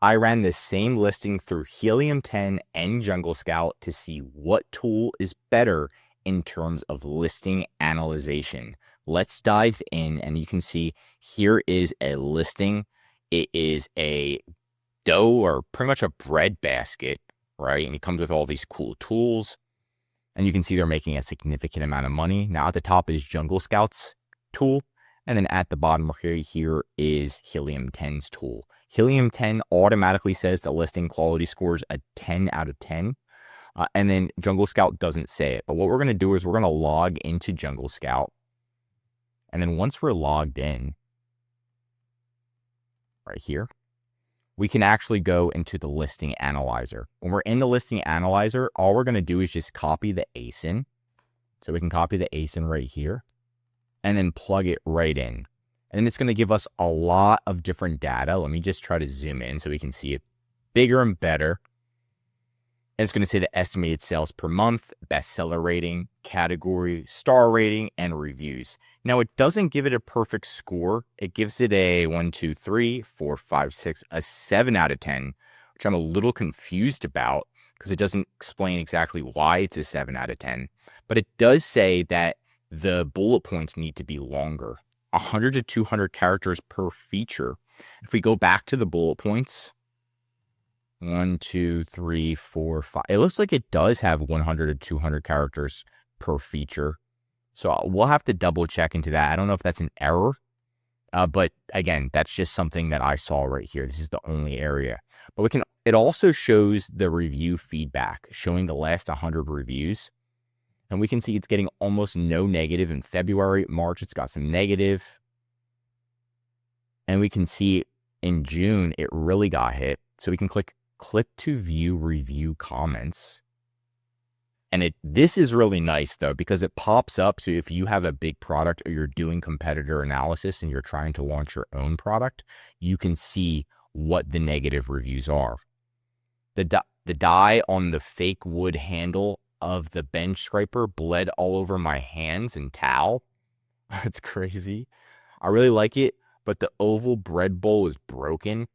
I ran the same listing through Helium 10 and Jungle Scout to see what tool is better in terms of listing analyzation. Let's dive in, and you can see here is a listing. It is a dough, or pretty much a bread basket, right? And it comes with all these cool tools. And you can see they're making a significant amount of money. Now at the top is JungleScout's tool. And then at the bottom here is Helium 10's tool. Helium 10 automatically says the listing quality scores a 10 out of 10. And then JungleScout doesn't say it. But what we're going to do is we're going to log into JungleScout. And then once we're logged in, right here, we can actually go into the listing analyzer. When we're in the listing analyzer, all we're going to do is just copy the ASIN. So we can copy the ASIN right here and then plug it right in. And it's going to give us a lot of different data. Let me just try to zoom in so we can see it bigger and better. And it's going to say the estimated sales per month, bestseller rating, category, star rating, and reviews. Now, it doesn't give it a perfect score. It gives it a 1, 2, 3, 4, 5, 6, a 7 out of 10, which I'm a little confused about because it doesn't explain exactly why it's a 7 out of 10. But it does say that the bullet points need to be longer, 100 to 200 characters per feature. If we go back to the bullet points, 1, 2, 3, 4, 5. It looks like it does have 100 to 200 characters per feature. So we'll have to double check into that. I don't know if that's an error, but again, that's just something that I saw right here. This is the only area. But it also shows the review feedback, showing the last 100 reviews. And we can see it's getting almost no negative in February. March, it's got some negative. And we can see in June, it really got hit. So we can click to view review comments. And this is really nice though, because it pops up. So if you have a big product or you're doing competitor analysis and you're trying to launch your own product, you can see what the negative reviews are. The dye on the fake wood handle of the bench scraper bled all over my hands and towel. That's crazy. I really like it, but the oval bread bowl is broken.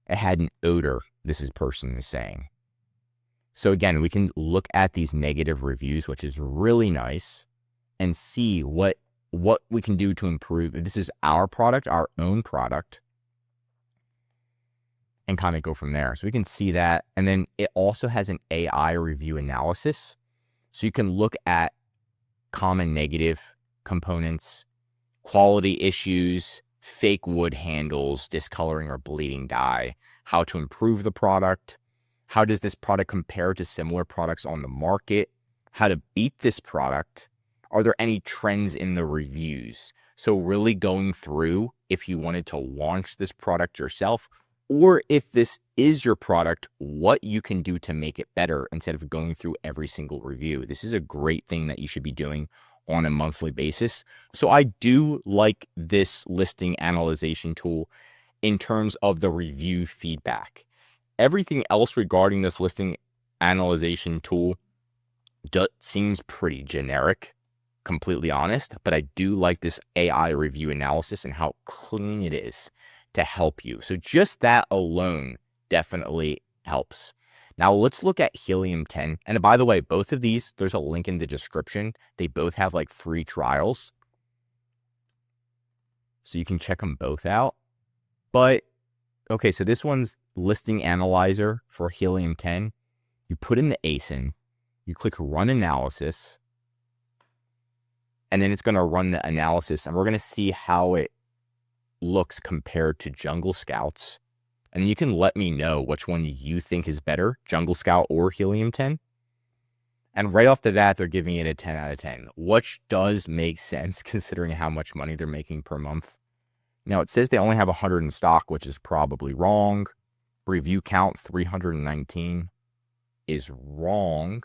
It had an odor, this person is saying. So again, we can look at these negative reviews, which is really nice, and see what we can do to improve. This is our product, our own product, and kind of go from there. So we can see that. And then it also has an AI review analysis. So you can look at common negative components, quality issues, fake wood handles, discoloring or bleeding dye, how to improve the product, how does this product compare to similar products on the market, how to beat this product, are there any trends in the reviews? So really going through if you wanted to launch this product yourself, or if this is your product, what you can do to make it better instead of going through every single review. This is a great thing that you should be doing on a monthly basis. So I do like this listing analyzation tool in terms of the review feedback. Everything else regarding this listing analyzation tool seems pretty generic, completely honest, but I do like this AI review analysis and how clean it is to help you. So just that alone definitely helps. Now let's look at Helium 10. And by the way, both of these, there's a link in the description. They both have like free trials. So you can check them both out. But okay, so this one's listing analyzer for Helium 10. You put in the ASIN, you click run analysis, and then it's going to run the analysis, and we're going to see how it looks compared to JungleScout's. And you can let me know which one you think is better, JungleScout or Helium 10. And right off the bat, they're giving it a 10 out of 10, which does make sense considering how much money they're making per month. Now, it says they only have 100 in stock, which is probably wrong. Review count 319 is wrong.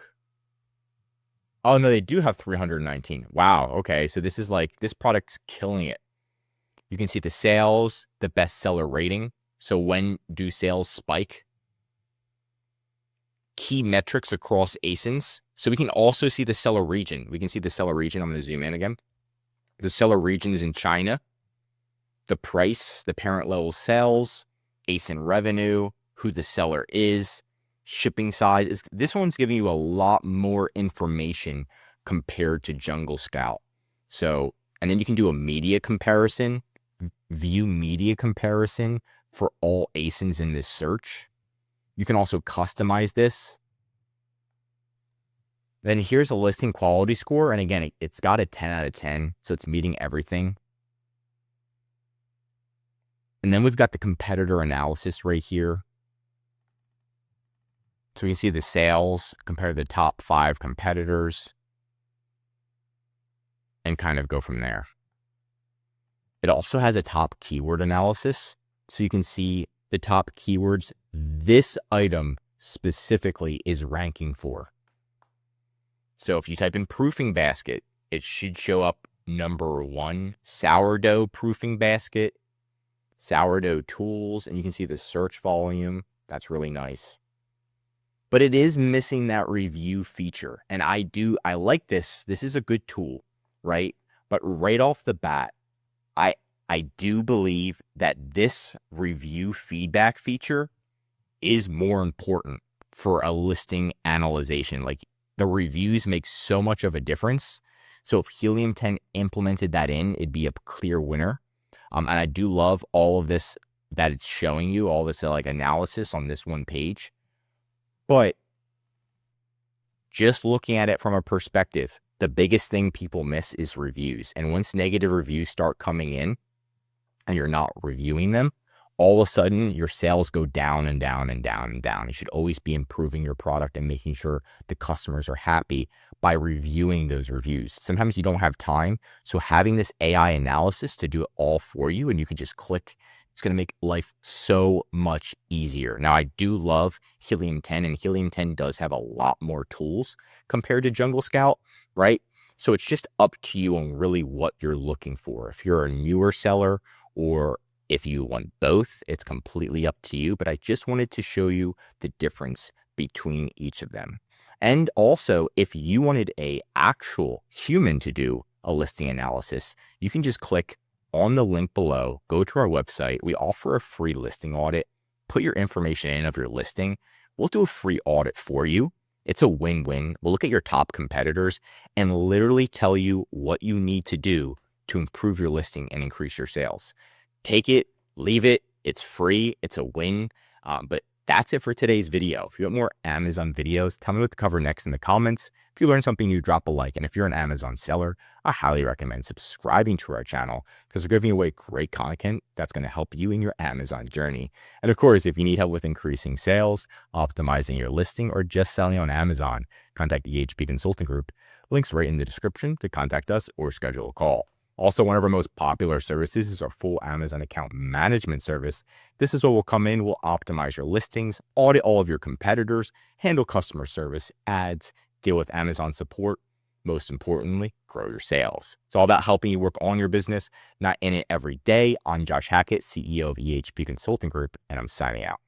Oh, no, they do have 319. Wow, okay, so this is like, this product's killing it. You can see the sales, the bestseller rating. So when do sales spike? Key metrics across ASINs. So we can also see the seller region. We can see the seller region. I'm going to zoom in again. The seller region is in China. The price, the parent level sales, ASIN revenue, who the seller is, shipping size. This one's giving you a lot more information compared to Jungle Scout. So, and then you can do a media comparison, view media comparison for all ASINs in this search. You can also customize this. Then here's a listing quality score. And again, it's got a 10 out of 10. So it's meeting everything. And then we've got the competitor analysis right here. So we can see the sales, compare the top 5 competitors, and kind of go from there. It also has a top keyword analysis. So you can see the top keywords this item specifically is ranking for. So if you type in proofing basket, it should show up number 1, sourdough proofing basket, sourdough tools, and you can see the search volume. That's really nice. But it is missing that review feature. And I like this. This is a good tool, right? But right off the bat, I do believe that this review feedback feature is more important for a listing analyzation. Like, the reviews make so much of a difference. So if Helium 10 implemented that in, it'd be a clear winner. And I do love all of this that it's showing you, all this like analysis on this one page. But just looking at it from a perspective, the biggest thing people miss is reviews. And once negative reviews start coming in and you're not reviewing them, all of a sudden your sales go down and down and down and down. You should always be improving your product and making sure the customers are happy by reviewing those reviews. Sometimes you don't have time. So having this AI analysis to do it all for you, and you can just click, it's going to make life so much easier. Now, I do love Helium 10, and Helium 10 does have a lot more tools compared to Jungle Scout, right? So it's just up to you on really what you're looking for. If you're a newer seller, or if you want both, it's completely up to you. But I just wanted to show you the difference between each of them. And also, if you wanted an actual human to do a listing analysis, you can just click on the link below, go to our website. We offer a free listing audit. Put your information in of your listing. We'll do a free audit for you. It's a win-win. We'll look at your top competitors and literally tell you what you need to do to improve your listing and increase your sales. Take it, leave it. It's free. It's a win. But that's it for today's video. If you want more Amazon videos, tell me what to cover next in the comments. If you learned something new, drop a like. And if you're an Amazon seller, I highly recommend subscribing to our channel, because we're giving away great content that's going to help you in your Amazon journey. And of course, if you need help with increasing sales, optimizing your listing, or just selling on Amazon, contact the HP Consulting Group. Links right in the description to contact us or schedule a call. Also, one of our most popular services is our full Amazon account management service. This is what will come in. We'll optimize your listings, audit all of your competitors, handle customer service, ads, deal with Amazon support. Most importantly, grow your sales. It's all about helping you work on your business, not in it every day. I'm Josh Hackett, CEO of EHP Consulting Group, and I'm signing out.